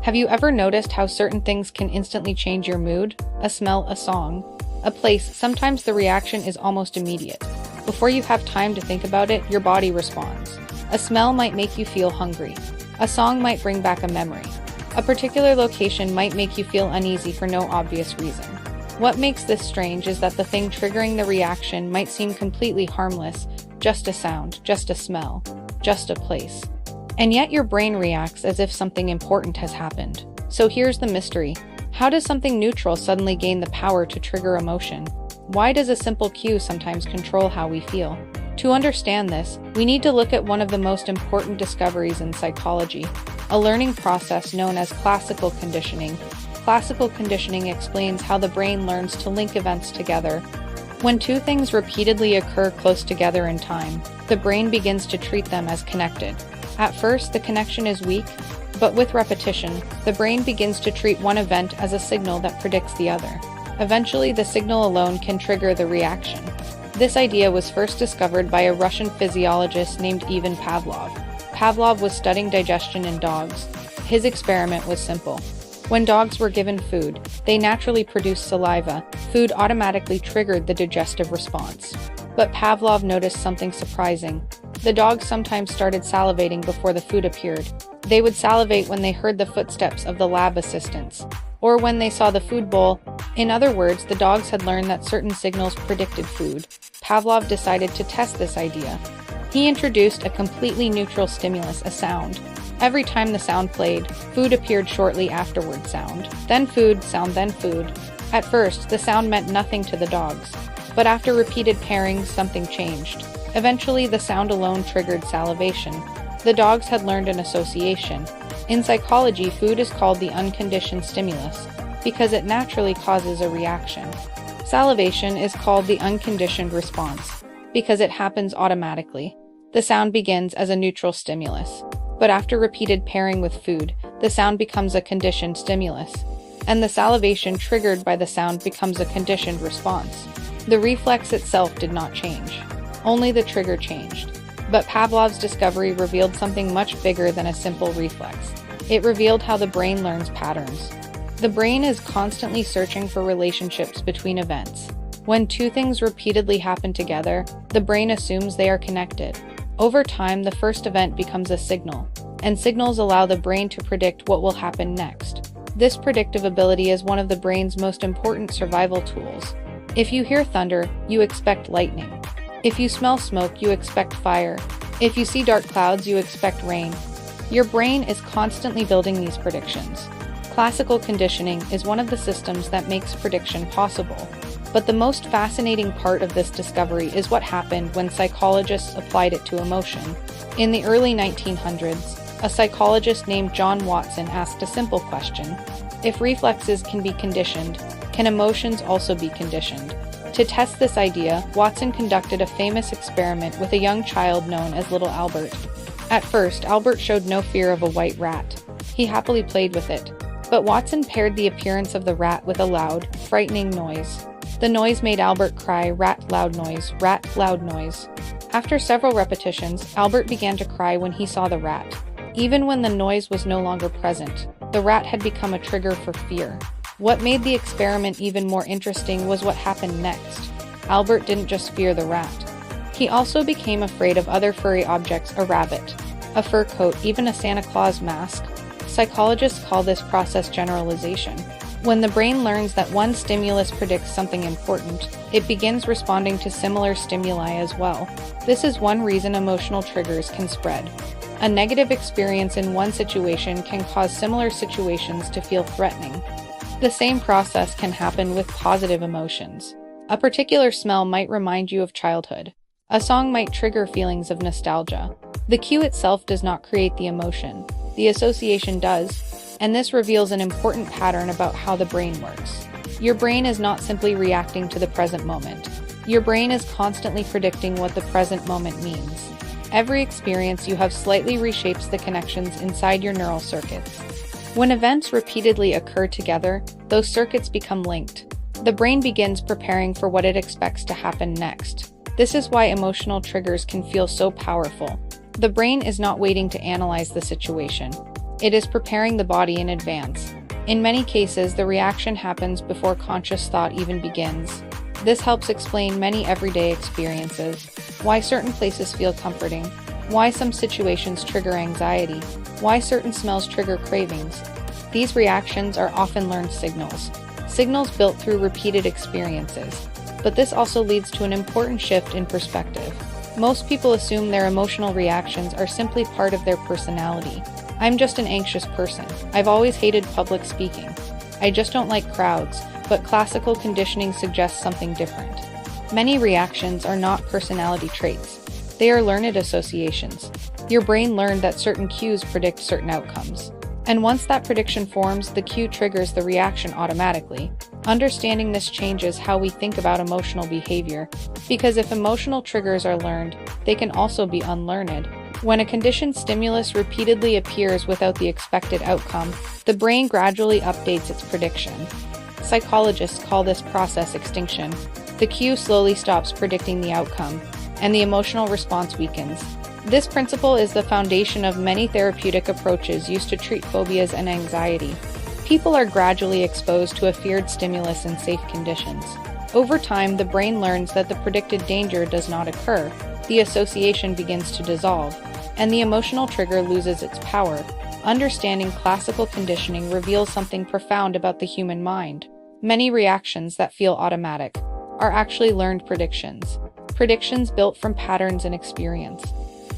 Have you ever noticed how certain things can instantly change your mood? A smell, a song, a place, sometimes the reaction is almost immediate. Before you have time to think about it, your body responds. A smell might make you feel hungry. A song might bring back a memory. A particular location might make you feel uneasy for no obvious reason. What makes this strange is that the thing triggering the reaction might seem completely harmless, just a sound, just a smell, just a place. And yet your brain reacts as if something important has happened. So here's the mystery. How does something neutral suddenly gain the power to trigger emotion? Why does a simple cue sometimes control how we feel? To understand this, we need to look at one of the most important discoveries in psychology, a learning process known as classical conditioning. Classical conditioning explains how the brain learns to link events together. When two things repeatedly occur close together in time, the brain begins to treat them as connected. At first, the connection is weak, but with repetition, the brain begins to treat one event as a signal that predicts the other. Eventually, the signal alone can trigger the reaction. This idea was first discovered by a Russian physiologist named Ivan Pavlov. Pavlov was studying digestion in dogs. His experiment was simple. When dogs were given food, they naturally produced saliva. Food automatically triggered the digestive response. But Pavlov noticed something surprising. The dogs sometimes started salivating before the food appeared. They would salivate when they heard the footsteps of the lab assistants, or when they saw the food bowl. In other words, the dogs had learned that certain signals predicted food. Pavlov decided to test this idea. He introduced a completely neutral stimulus, a sound. Every time the sound played, food appeared shortly afterward. Sound, then food, sound, then food. At first, the sound meant nothing to the dogs. But after repeated pairings, something changed. Eventually, the sound alone triggered salivation. The dogs had learned an association. In psychology, food is called the unconditioned stimulus because it naturally causes a reaction. Salivation is called the unconditioned response because it happens automatically. The sound begins as a neutral stimulus, but after repeated pairing with food, the sound becomes a conditioned stimulus, and the salivation triggered by the sound becomes a conditioned response. The reflex itself did not change. Only the trigger changed. But Pavlov's discovery revealed something much bigger than a simple reflex. It revealed how the brain learns patterns. The brain is constantly searching for relationships between events. When two things repeatedly happen together, the brain assumes they are connected. Over time, the first event becomes a signal, and signals allow the brain to predict what will happen next. This predictive ability is one of the brain's most important survival tools. If you hear thunder, you expect lightning. If you smell smoke, you expect fire. If you see dark clouds, you expect rain. Your brain is constantly building these predictions. Classical conditioning is one of the systems that makes prediction possible. But the most fascinating part of this discovery is what happened when psychologists applied it to emotion. In the early 1900s, a psychologist named John Watson asked a simple question. If reflexes can be conditioned, can emotions also be conditioned? To test this idea, Watson conducted a famous experiment with a young child known as little Albert. At first, Albert showed no fear of a white rat. He happily played with it. But Watson paired the appearance of the rat with a loud, frightening noise. The noise made Albert cry, rat, loud noise, rat, loud noise. After several repetitions, Albert began to cry when he saw the rat. Even when the noise was no longer present, the rat had become a trigger for fear. What made the experiment even more interesting was what happened next. Albert didn't just fear the rat. He also became afraid of other furry objects, a rabbit, a fur coat, even a Santa Claus mask. Psychologists call this process generalization. When the brain learns that one stimulus predicts something important, it begins responding to similar stimuli as well. This is one reason emotional triggers can spread. A negative experience in one situation can cause similar situations to feel threatening. The same process can happen with positive emotions. A particular smell might remind you of childhood. A song might trigger feelings of nostalgia. The cue itself does not create the emotion. The association does, and this reveals an important pattern about how the brain works. Your brain is not simply reacting to the present moment. Your brain is constantly predicting what the present moment means. Every experience you have slightly reshapes the connections inside your neural circuits. When events repeatedly occur together, those circuits become linked. The brain begins preparing for what it expects to happen next. This is why emotional triggers can feel so powerful. The brain is not waiting to analyze the situation. It is preparing the body in advance. In many cases, the reaction happens before conscious thought even begins. This helps explain many everyday experiences, why certain places feel comforting, why some situations trigger anxiety, why certain smells trigger cravings. These reactions are often learned signals built through repeated experiences. But this also leads to an important shift in perspective. Most people assume their emotional reactions are simply part of their personality. I'm just an anxious person. I've always hated public speaking. I just don't like crowds, but classical conditioning suggests something different. Many reactions are not personality traits. They are learned associations. Your brain learned that certain cues predict certain outcomes. And once that prediction forms, the cue triggers the reaction automatically. Understanding this changes how we think about emotional behavior, because if emotional triggers are learned, they can also be unlearned. When a conditioned stimulus repeatedly appears without the expected outcome, the brain gradually updates its prediction. Psychologists call this process extinction. The cue slowly stops predicting the outcome, and the emotional response weakens. This principle is the foundation of many therapeutic approaches used to treat phobias and anxiety. People are gradually exposed to a feared stimulus in safe conditions. Over time, the brain learns that the predicted danger does not occur, the association begins to dissolve, and the emotional trigger loses its power. Understanding classical conditioning reveals something profound about the human mind. Many reactions that feel automatic are actually learned predictions built from patterns and experience.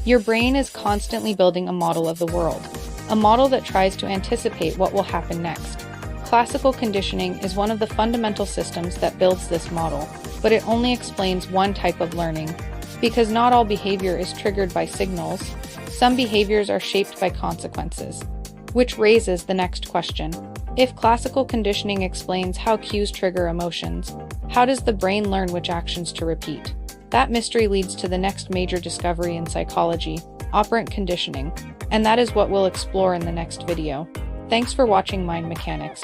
Your brain is constantly building a model of the world, a model that tries to anticipate what will happen next. Classical conditioning is one of the fundamental systems that builds this model, but it only explains one type of learning. Because not all behavior is triggered by signals, some behaviors are shaped by consequences. Which raises the next question. If classical conditioning explains how cues trigger emotions, how does the brain learn which actions to repeat? That mystery leads to the next major discovery in psychology, operant conditioning, and that is what we'll explore in the next video. Thanks for watching Mind Mechanics.